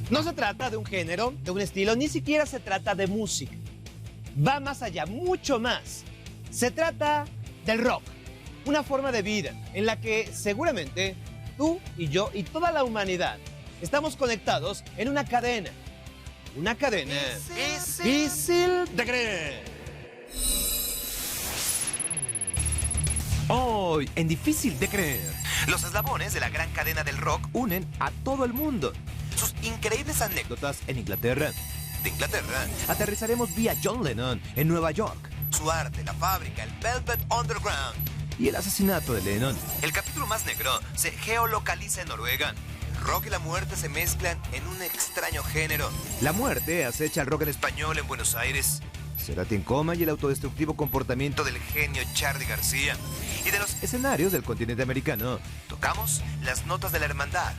No se trata de un género, de un estilo, ni siquiera se trata de música. Va más allá, mucho más. Se trata del rock, una forma de vida en la que seguramente tú y yo y toda la humanidad estamos conectados en una cadena. Una cadena difícil de creer. Hoy, en Difícil de Creer, los eslabones de la gran cadena del rock unen a todo el mundo. Sus increíbles anécdotas en Inglaterra. De Inglaterra, aterrizaremos vía John Lennon en Nueva York. Su arte, la fábrica, el Velvet Underground y el asesinato de Lennon. El capítulo más negro se geolocaliza en Noruega. El rock y la muerte se mezclan en un extraño género. La muerte acecha al rock en español en Buenos Aires. Cerati en coma y el autodestructivo comportamiento del genio Charly García. Y de los escenarios del continente americano, tocamos las notas de la hermandad,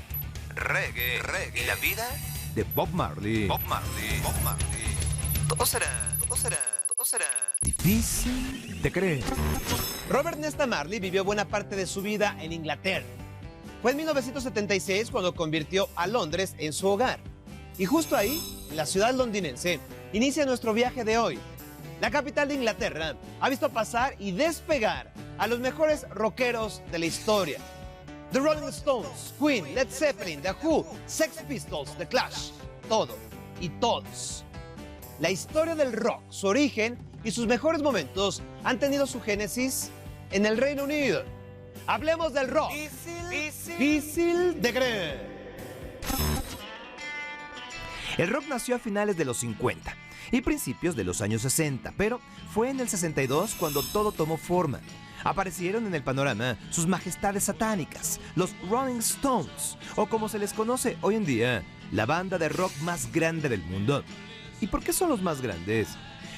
reggae y la vida de Bob Marley. Bob Marley. Todo será difícil de creer. Robert Nesta Marley vivió buena parte de su vida en Inglaterra. Fue en 1976 cuando convirtió a Londres en su hogar. Y justo ahí, en la ciudad londinense, inicia nuestro viaje de hoy. La capital de Inglaterra ha visto pasar y despegar a los mejores rockeros de la historia. The Rolling Stones, Queen, Led Zeppelin, The Who, Sex Pistols, The Clash, todo y todos. La historia del rock, su origen y sus mejores momentos han tenido su génesis en el Reino Unido. Hablemos del rock. Difícil de creer. El rock nació a finales de los 50 y principios de los años 60, pero fue en el 62 cuando todo tomó forma. Aparecieron en el panorama sus majestades satánicas, los Rolling Stones, o como se les conoce hoy en día, la banda de rock más grande del mundo. ¿Y por qué son los más grandes?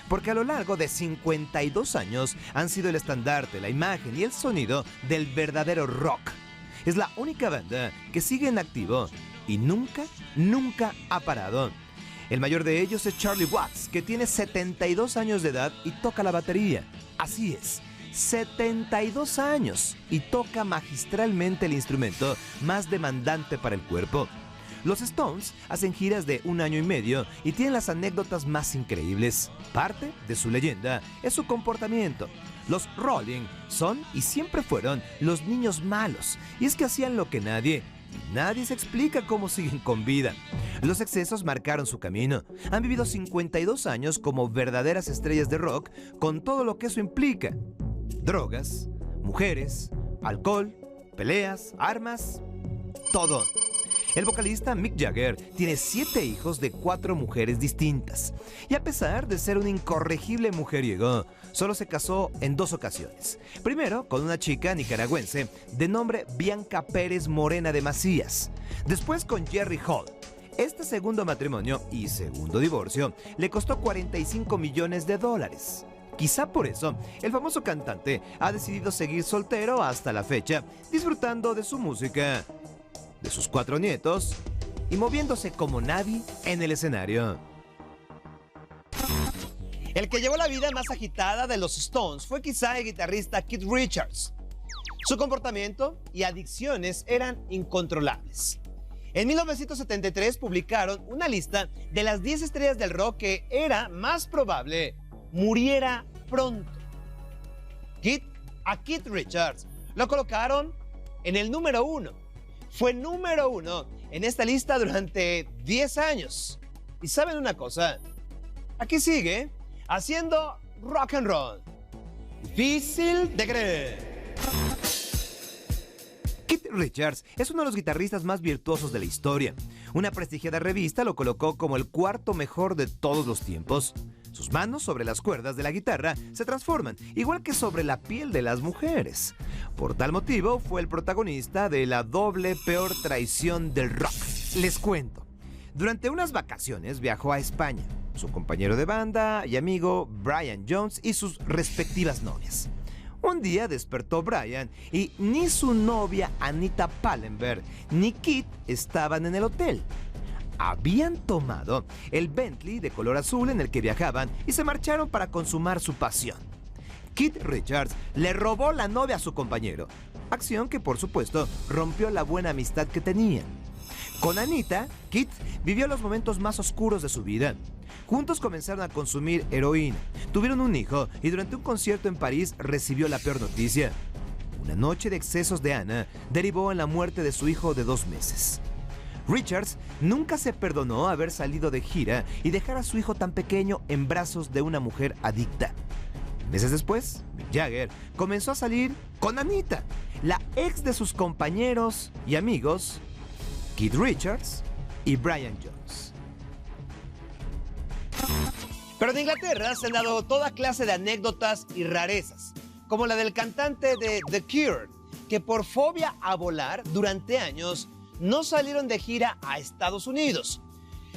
Porque a lo largo de 52 años han sido el estandarte, la imagen y el sonido del verdadero rock. Es la única banda que sigue en activo y nunca ha parado. El mayor de ellos es Charlie Watts, que tiene 72 años de edad y toca la batería. Así es, 72 años y toca magistralmente el instrumento más demandante para el cuerpo. Los Stones hacen giras de 1 año y medio y tienen las anécdotas más increíbles. Parte de su leyenda es su comportamiento. Los Rolling son y siempre fueron los niños malos, y es que hacían lo que nadie se explica cómo siguen con vida. Los excesos marcaron su camino. Han vivido 52 años como verdaderas estrellas de rock, con todo lo que eso implica. Drogas, mujeres, alcohol, peleas, armas, todo. El vocalista Mick Jagger tiene 7 hijos de 4 mujeres distintas. Y a pesar de ser un incorregible mujeriego, solo se casó en 2 ocasiones. Primero con una chica nicaragüense de nombre Bianca Pérez Morena de Macías. Después con Jerry Hall. Este segundo matrimonio y segundo divorcio le costó $45 millones. Quizá por eso, el famoso cantante ha decidido seguir soltero hasta la fecha, disfrutando de su música, de sus 4 nietos y moviéndose como nadie en el escenario. El que llevó la vida más agitada de los Stones fue quizá el guitarrista Keith Richards. Su comportamiento y adicciones eran incontrolables. En 1973 publicaron una lista de las 10 estrellas del rock que era más probable muriera pronto. A Keith Richards lo colocaron en el número 1. Fue número 1 en esta lista durante 10 años. ¿Y saben una cosa? Aquí sigue haciendo rock and roll. Difícil de creer. Keith Richards es uno de los guitarristas más virtuosos de la historia. Una prestigiada revista lo colocó como el 4º mejor de todos los tiempos. Sus manos sobre las cuerdas de la guitarra se transforman, igual que sobre la piel de las mujeres. Por tal motivo, fue el protagonista de la doble peor traición del rock. Les cuento. Durante unas vacaciones viajó a España. Su compañero de banda y amigo Brian Jones y sus respectivas novias. Un día despertó Brian y ni su novia Anita Pallenberg ni Keith estaban en el hotel. Habían tomado el Bentley de color azul en el que viajaban y se marcharon para consumar su pasión. Keith Richards le robó la novia a su compañero, acción que por supuesto rompió la buena amistad que tenían. Con Anita, Kit vivió los momentos más oscuros de su vida. Juntos comenzaron a consumir heroína, tuvieron un hijo y durante un concierto en París recibió la peor noticia. Una noche de excesos de Anna derivó en la muerte de su hijo de 2 meses. Richards nunca se perdonó haber salido de gira y dejar a su hijo tan pequeño en brazos de una mujer adicta. Meses después, Mick Jagger comenzó a salir con Anita, la ex de sus compañeros y amigos, Keith Richards y Brian Jones. Pero en Inglaterra se han dado toda clase de anécdotas y rarezas, como la del cantante de The Cure, que por fobia a volar durante años no salieron de gira a Estados Unidos.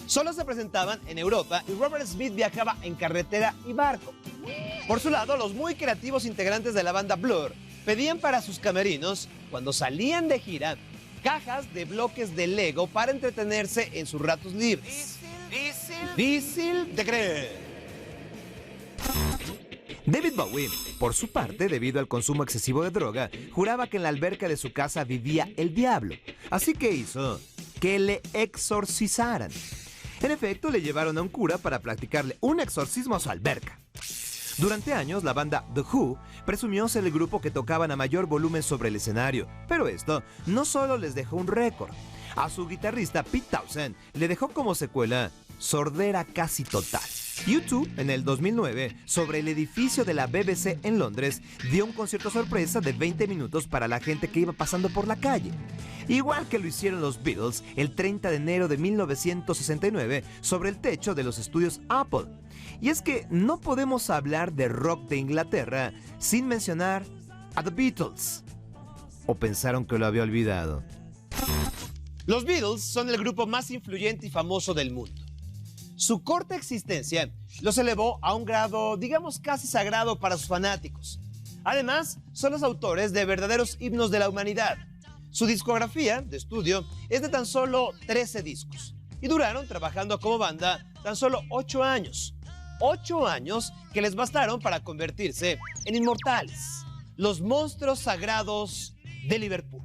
Solo se presentaban en Europa y Robert Smith viajaba en carretera y barco. Por su lado, los muy creativos integrantes de la banda Blur pedían para sus camerinos, cuando salían de gira, cajas de bloques de Lego para entretenerse en sus ratos libres. Difícil de creer. David Bowie, por su parte, debido al consumo excesivo de droga, juraba que en la alberca de su casa vivía el diablo. Así que hizo que le exorcizaran. En efecto, le llevaron a un cura para practicarle un exorcismo a su alberca. Durante años, la banda The Who presumió ser el grupo que tocaban a mayor volumen sobre el escenario. Pero esto no solo les dejó un récord. A su guitarrista Pete Townshend le dejó como secuela sordera casi total. U2, en el 2009, sobre el edificio de la BBC en Londres, dio un concierto sorpresa de 20 minutos para la gente que iba pasando por la calle. Igual que lo hicieron los Beatles el 30 de enero de 1969 sobre el techo de los estudios Apple. Y es que no podemos hablar de rock de Inglaterra sin mencionar a The Beatles. ¿O pensaron que lo había olvidado? Los Beatles son el grupo más influyente y famoso del mundo. Su corta existencia los elevó a un grado, digamos, casi sagrado para sus fanáticos. Además, son los autores de verdaderos himnos de la humanidad. Su discografía de estudio es de tan solo 13 discos y duraron trabajando como banda tan solo 8 años. 8 años que les bastaron para convertirse en inmortales, los monstruos sagrados de Liverpool.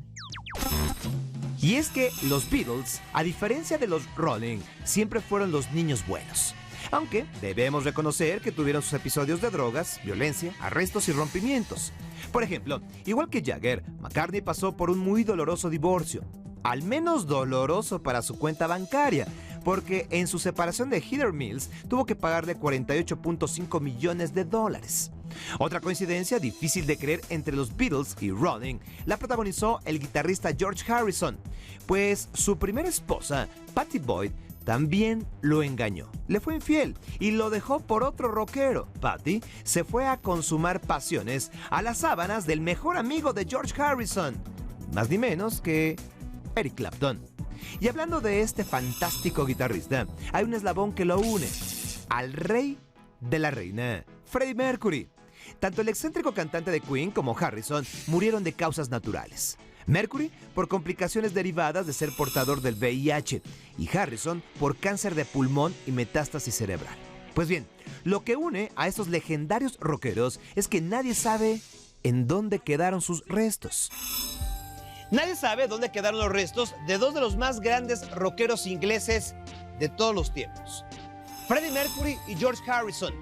Y es que los Beatles, a diferencia de los Rolling, siempre fueron los niños buenos. Aunque debemos reconocer que tuvieron sus episodios de drogas, violencia, arrestos y rompimientos. Por ejemplo, igual que Jagger, McCartney pasó por un muy doloroso divorcio. Al menos doloroso para su cuenta bancaria, porque en su separación de Heather Mills tuvo que pagarle $48.5 millones. Otra coincidencia difícil de creer entre los Beatles y Rolling la protagonizó el guitarrista George Harrison, pues su primera esposa, Pattie Boyd, también lo engañó. Le fue infiel y lo dejó por otro rockero. Pattie se fue a consumar pasiones a las sábanas del mejor amigo de George Harrison, más ni menos que Eric Clapton. Y hablando de este fantástico guitarrista, hay un eslabón que lo une: al rey de la reina, Freddie Mercury. Tanto el excéntrico cantante de Queen como Harrison murieron de causas naturales. Mercury por complicaciones derivadas de ser portador del VIH y Harrison por cáncer de pulmón y metástasis cerebral. Pues bien, lo que une a estos legendarios rockeros es que nadie sabe en dónde quedaron sus restos. Nadie sabe dónde quedaron los restos de dos de los más grandes rockeros ingleses de todos los tiempos: Freddie Mercury y George Harrison.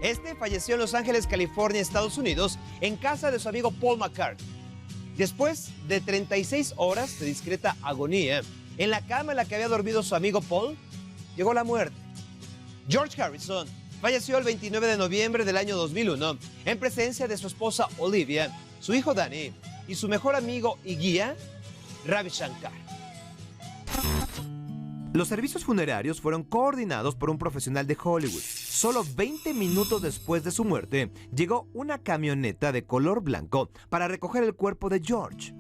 Este falleció en Los Ángeles, California, Estados Unidos, en casa de su amigo Paul McCartney. Después de 36 horas de discreta agonía, en la cama en la que había dormido su amigo Paul, llegó la muerte. George Harrison falleció el 29 de noviembre del año 2001 en presencia de su esposa Olivia, su hijo Danny y su mejor amigo y guía, Ravi Shankar. Los servicios funerarios fueron coordinados por un profesional de Hollywood. Solo 20 minutos después de su muerte, llegó una camioneta de color blanco para recoger el cuerpo de George.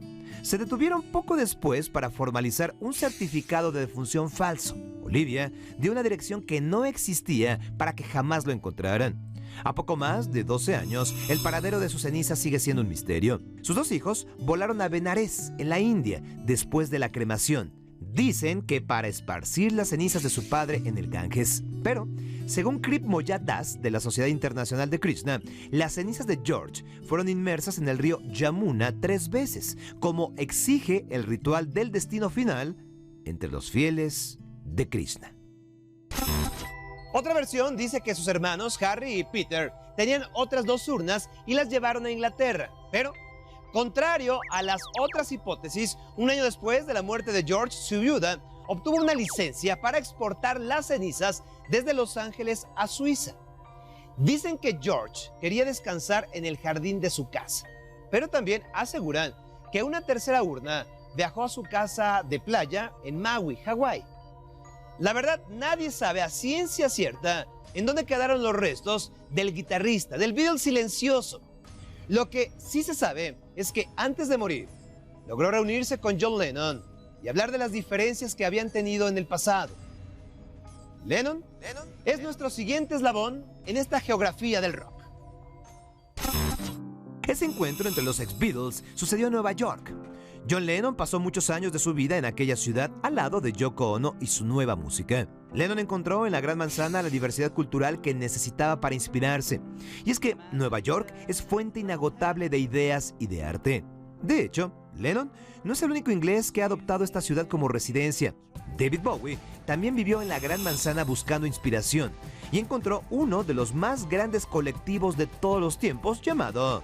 Se detuvieron poco después para formalizar un certificado de defunción falso. Olivia dio una dirección que no existía para que jamás lo encontraran. A poco más de 12 años, el paradero de sus cenizas sigue siendo un misterio. Sus 2 hijos volaron a Benares, en la India, después de la cremación. Dicen que para esparcir las cenizas de su padre en el Ganges. Pero, según Krip Moyad Das, de la Sociedad Internacional de Krishna, las cenizas de George fueron inmersas en el río Yamuna 3 veces, como exige el ritual del destino final entre los fieles de Krishna. Otra versión dice que sus hermanos Harry y Peter tenían otras 2 urnas y las llevaron a Inglaterra, pero contrario a las otras hipótesis, un año después de la muerte de George, su viuda obtuvo una licencia para exportar las cenizas desde Los Ángeles a Suiza. Dicen que George quería descansar en el jardín de su casa, pero también aseguran que una tercera urna viajó a su casa de playa en Maui, Hawái. La verdad, nadie sabe a ciencia cierta en dónde quedaron los restos del guitarrista, del Beatle silencioso. Lo que sí se sabe es que antes de morir, logró reunirse con John Lennon y hablar de las diferencias que habían tenido en el pasado. Lennon es nuestro siguiente eslabón en esta geografía del rock. Ese encuentro entre los ex-Beatles sucedió en Nueva York. John Lennon pasó muchos años de su vida en aquella ciudad al lado de Yoko Ono y su nueva música. Lennon encontró en la Gran Manzana la diversidad cultural que necesitaba para inspirarse. Y es que Nueva York es fuente inagotable de ideas y de arte. De hecho, Lennon no es el único inglés que ha adoptado esta ciudad como residencia. David Bowie también vivió en la Gran Manzana buscando inspiración y encontró uno de los más grandes colectivos de todos los tiempos llamado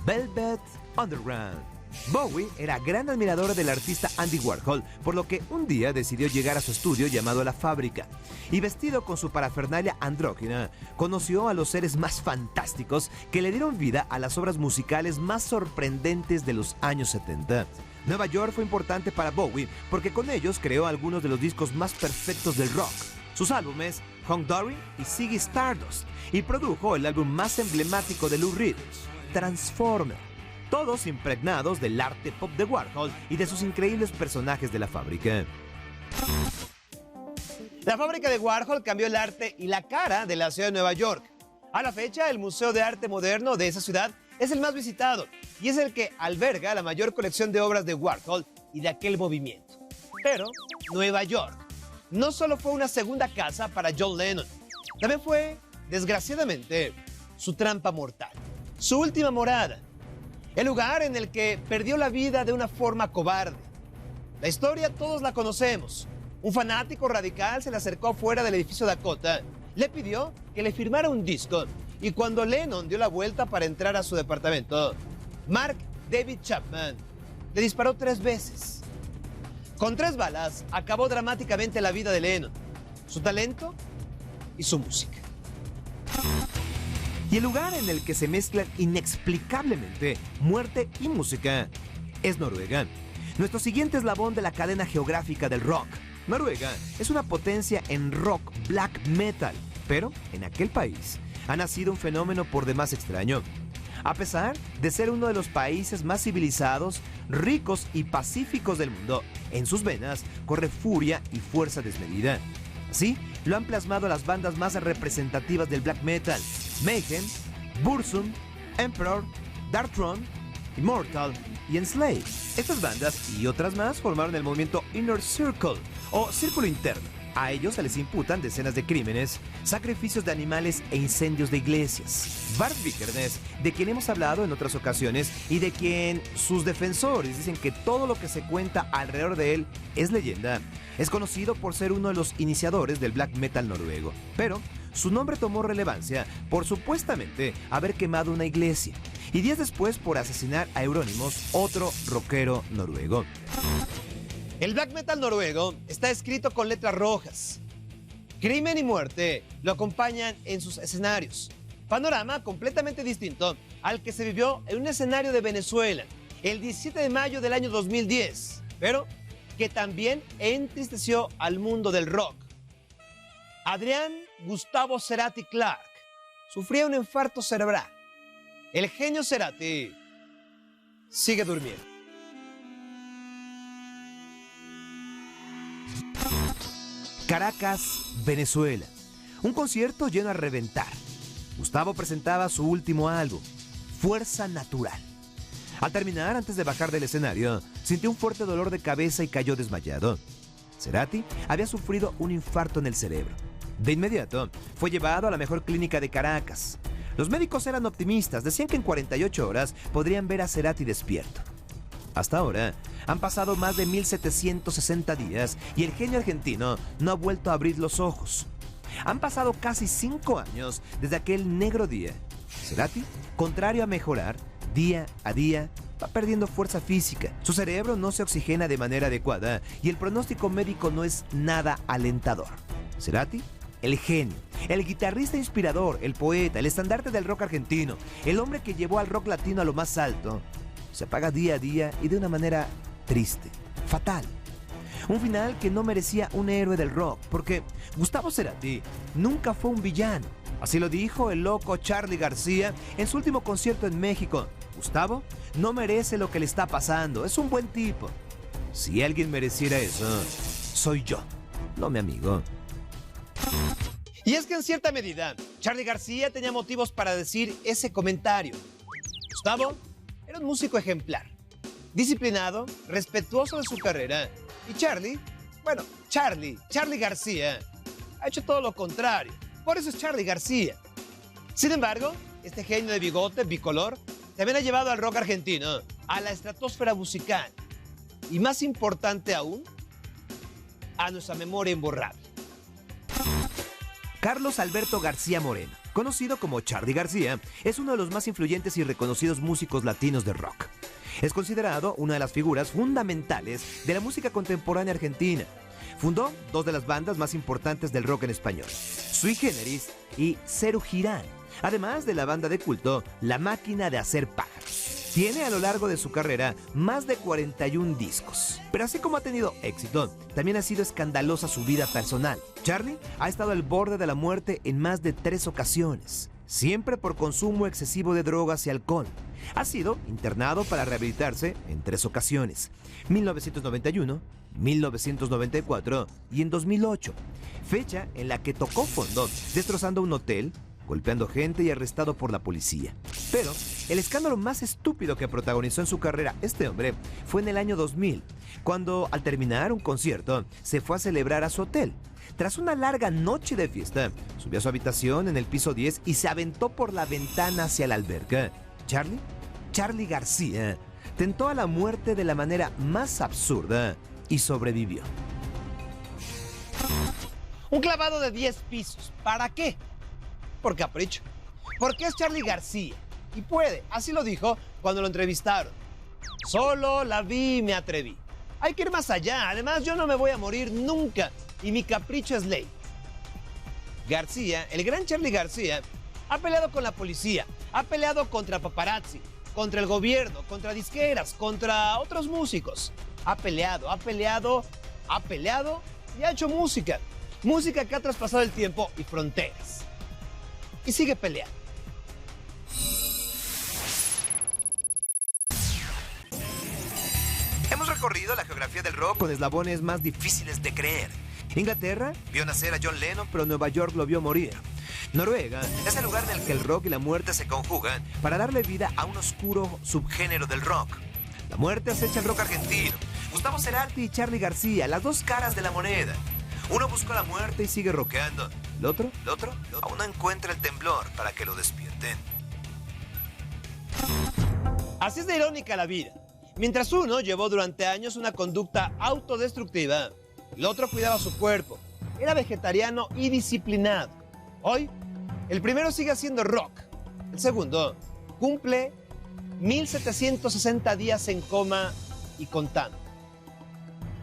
Velvet Underground. Bowie era gran admirador del artista Andy Warhol, por lo que un día decidió llegar a su estudio llamado La Fábrica, y vestido con su parafernalia andrógina, conoció a los seres más fantásticos que le dieron vida a las obras musicales más sorprendentes de los años 70. Nueva York fue importante para Bowie porque con ellos creó algunos de los discos más perfectos del rock, sus álbumes Hung Dory y Ziggy Stardust, y produjo el álbum más emblemático de Lou Reed, Transformer. Todos impregnados del arte pop de Warhol y de sus increíbles personajes de La Fábrica. La Fábrica de Warhol cambió el arte y la cara de la ciudad de Nueva York. A la fecha, el Museo de Arte Moderno de esa ciudad es el más visitado y es el que alberga la mayor colección de obras de Warhol y de aquel movimiento. Pero Nueva York no solo fue una segunda casa para John Lennon, también fue, desgraciadamente, su trampa mortal, su última morada. El lugar en el que perdió la vida de una forma cobarde. La historia todos la conocemos. Un fanático radical se le acercó fuera del edificio Dakota, le pidió que le firmara un disco y cuando Lennon dio la vuelta para entrar a su departamento, Mark David Chapman le disparó 3 veces. Con 3 balas acabó dramáticamente la vida de Lennon, su talento y su música. Y el lugar en el que se mezclan inexplicablemente muerte y música es Noruega, nuestro siguiente eslabón de la cadena geográfica del rock. Noruega es una potencia en rock black metal, pero en aquel país ha nacido un fenómeno por demás extraño. A pesar de ser uno de los países más civilizados, ricos y pacíficos del mundo, en sus venas corre furia y fuerza desmedida. Así lo han plasmado las bandas más representativas del black metal: Mayhem, Burzum, Emperor, Darkthrone, Immortal y Enslaved. Estas bandas y otras más formaron el movimiento Inner Circle o Círculo Interno. A ellos se les imputan decenas de crímenes, sacrificios de animales e incendios de iglesias. Bart Vikernes, de quien hemos hablado en otras ocasiones y de quien sus defensores dicen que todo lo que se cuenta alrededor de él es leyenda, es conocido por ser uno de los iniciadores del black metal noruego. Pero su nombre tomó relevancia por supuestamente haber quemado una iglesia y días después por asesinar a Euronymous, otro rockero noruego. El black metal noruego está escrito con letras rojas. Crimen y muerte lo acompañan en sus escenarios. Panorama completamente distinto al que se vivió en un escenario de Venezuela el 17 de mayo del año 2010, pero que también entristeció al mundo del rock. Adrián Gustavo Cerati Clark sufría un infarto cerebral. El genio Cerati sigue durmiendo. Caracas, Venezuela. Un concierto lleno a reventar. Gustavo presentaba su último álbum, Fuerza Natural. Al terminar, antes de bajar del escenario, sintió un fuerte dolor de cabeza y cayó desmayado. Cerati había sufrido un infarto en el cerebro. De inmediato, fue llevado a la mejor clínica de Caracas. Los médicos eran optimistas, decían que en 48 horas podrían ver a Cerati despierto. Hasta ahora, han pasado más de 1760 días y el genio argentino no ha vuelto a abrir los ojos. Han pasado casi 5 años desde aquel negro día. Cerati, contrario a mejorar, día a día, va perdiendo fuerza física. Su cerebro no se oxigena de manera adecuada y el pronóstico médico no es nada alentador. Cerati, el genio, el guitarrista inspirador, el poeta, el estandarte del rock argentino, el hombre que llevó al rock latino a lo más alto, se apaga día a día y de una manera triste, fatal. Un final que no merecía un héroe del rock, porque Gustavo Cerati nunca fue un villano. Así lo dijo el loco Charly García en su último concierto en México. Gustavo no merece lo que le está pasando, es un buen tipo. Si alguien mereciera eso, soy yo, no mi amigo. Y es que en cierta medida, Charly García tenía motivos para decir ese comentario. Gustavo era un músico ejemplar, disciplinado, respetuoso de su carrera. Y Charly García ha hecho todo lo contrario. Por eso es Charly García. Sin embargo, este genio de bigote bicolor también ha llevado al rock argentino a la estratosfera musical. Y más importante aún, a nuestra memoria imborrable. Carlos Alberto García Moreno, conocido como Charly García, es uno de los más influyentes y reconocidos músicos latinos de rock. Es considerado una de las figuras fundamentales de la música contemporánea argentina. Fundó 2 de las bandas más importantes del rock en español, Sui Generis y Serú Girán, además de la banda de culto La Máquina de Hacer Pájaros. Tiene a lo largo de su carrera más de 41 discos. Pero así como ha tenido éxito, también ha sido escandalosa su vida personal. Charly ha estado al borde de la muerte en más de 3 ocasiones, siempre por consumo excesivo de drogas y alcohol. Ha sido internado para rehabilitarse en 3 ocasiones, 1991, 1994 y en 2008, fecha en la que tocó fondo, destrozando un hotel, golpeando gente y arrestado por la policía. Pero el escándalo más estúpido que protagonizó en su carrera este hombre fue en el año 2000, cuando al terminar un concierto se fue a celebrar a su hotel. Tras una larga noche de fiesta, subió a su habitación en el piso 10 y se aventó por la ventana hacia la alberca. Charly García, tentó a la muerte de la manera más absurda y sobrevivió. Un clavado de 10 pisos. ¿Para qué? Por capricho. Porque es Charly García. Y puede, así lo dijo cuando lo entrevistaron. Solo la vi y me atreví. Hay que ir más allá. Además, yo no me voy a morir nunca. Y mi capricho es ley. García, el gran Charly García, ha peleado con la policía. Ha peleado contra paparazzi, contra el gobierno, contra disqueras, contra otros músicos. Ha peleado y ha hecho música. Música que ha traspasado el tiempo y fronteras. Y sigue peleando. Hemos recorrido la geografía del rock con eslabones más difíciles de creer. Inglaterra vio nacer a John Lennon, pero Nueva York lo vio morir. Noruega es el lugar en el que el rock y la muerte se conjugan para darle vida a un oscuro subgénero del rock. La muerte acecha el rock argentino. Gustavo Cerati y Charly García, las 2 caras de la moneda. Uno buscó la muerte y sigue rockeando. El otro aún no encuentra el temblor para que lo despierten. Así es de irónica la vida. Mientras uno llevó durante años una conducta autodestructiva, el otro cuidaba su cuerpo, era vegetariano y disciplinado. Hoy, el primero sigue haciendo rock. El segundo cumple 1760 días en coma y contando.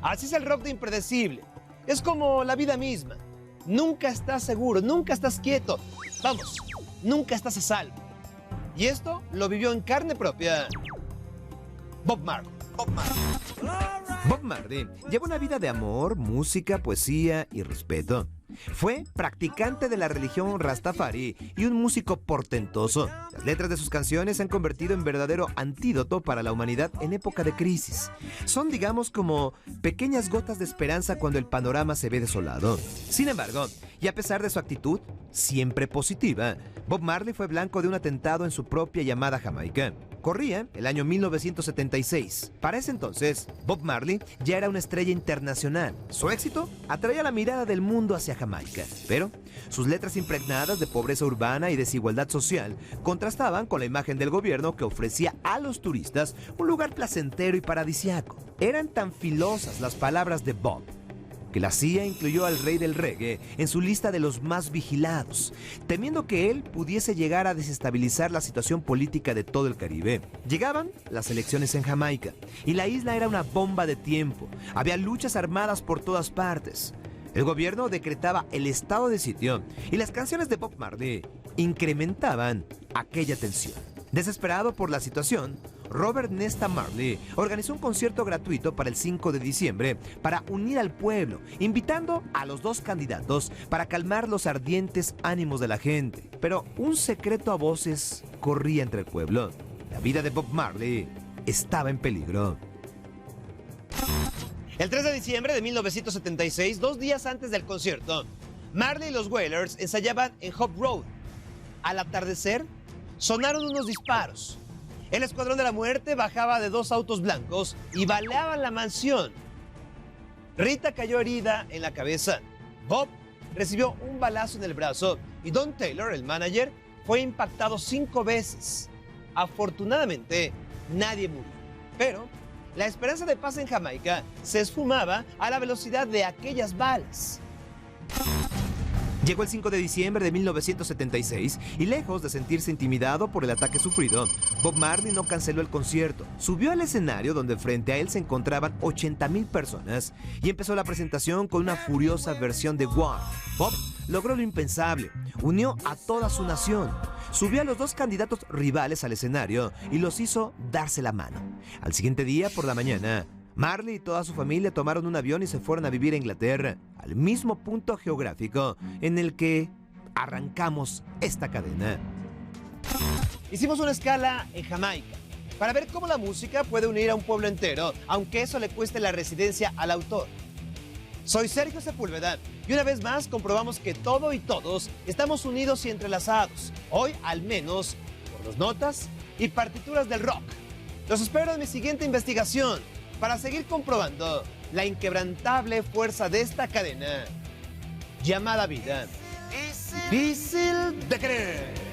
Así es el rock de impredecible. Es como la vida misma. Nunca estás seguro, nunca estás quieto. Vamos, nunca estás a salvo. Y esto lo vivió en carne propia Bob Marley. Bob Marley lleva una vida de amor, música, poesía y respeto. Fue practicante de la religión Rastafari y un músico portentoso. Las letras de sus canciones se han convertido en verdadero antídoto para la humanidad en época de crisis. Son, digamos, como pequeñas gotas de esperanza cuando el panorama se ve desolado. Sin embargo, y a pesar de su actitud siempre positiva, Bob Marley fue blanco de un atentado en su propia y amada Jamaica. Corría el año 1976. Para ese entonces, Bob Marley ya era una estrella internacional. Su éxito atraía la mirada del mundo hacia Jamaica, pero sus letras impregnadas de pobreza urbana y desigualdad social contrastaban con la imagen del gobierno que ofrecía a los turistas un lugar placentero y paradisiaco. Eran tan filosas las palabras de Bob que la CIA incluyó al rey del reggae en su lista de los más vigilados, temiendo que él pudiese llegar a desestabilizar la situación política de todo el Caribe. Llegaban las elecciones en Jamaica y la isla era una bomba de tiempo. Había luchas armadas por todas partes. El gobierno decretaba el estado de sitio y las canciones de Bob Marley incrementaban aquella tensión. Desesperado por la situación, Robert Nesta Marley organizó un concierto gratuito para el 5 de diciembre para unir al pueblo, invitando a los dos candidatos para calmar los ardientes ánimos de la gente. Pero un secreto a voces corría entre el pueblo. La vida de Bob Marley estaba en peligro. El 3 de diciembre de 1976, 2 días antes del concierto, Marley y los Wailers ensayaban en Hop Road. Al atardecer, sonaron unos disparos. El Escuadrón de la Muerte bajaba de 2 autos blancos y baleaban la mansión. Rita cayó herida en la cabeza. Bob recibió un balazo en el brazo y Don Taylor, el manager, fue impactado 5 veces. Afortunadamente, nadie murió. Pero la esperanza de paz en Jamaica se esfumaba a la velocidad de aquellas balas. Llegó el 5 de diciembre de 1976 y lejos de sentirse intimidado por el ataque sufrido, Bob Marley no canceló el concierto. Subió al escenario donde frente a él se encontraban 80,000 personas y empezó la presentación con una furiosa versión de War. Bob logró lo impensable, unió a toda su nación. Subió a los 2 candidatos rivales al escenario y los hizo darse la mano. Al siguiente día, por la mañana, Marley y toda su familia tomaron un avión y se fueron a vivir a Inglaterra, al mismo punto geográfico en el que arrancamos esta cadena. Hicimos una escala en Jamaica para ver cómo la música puede unir a un pueblo entero, aunque eso le cueste la residencia al autor. Soy Sergio Sepúlveda y una vez más comprobamos que todo y todos estamos unidos y entrelazados, hoy al menos por las notas y partituras del rock. Los espero en mi siguiente investigación para seguir comprobando la inquebrantable fuerza de esta cadena llamada vida. Difícil de creer.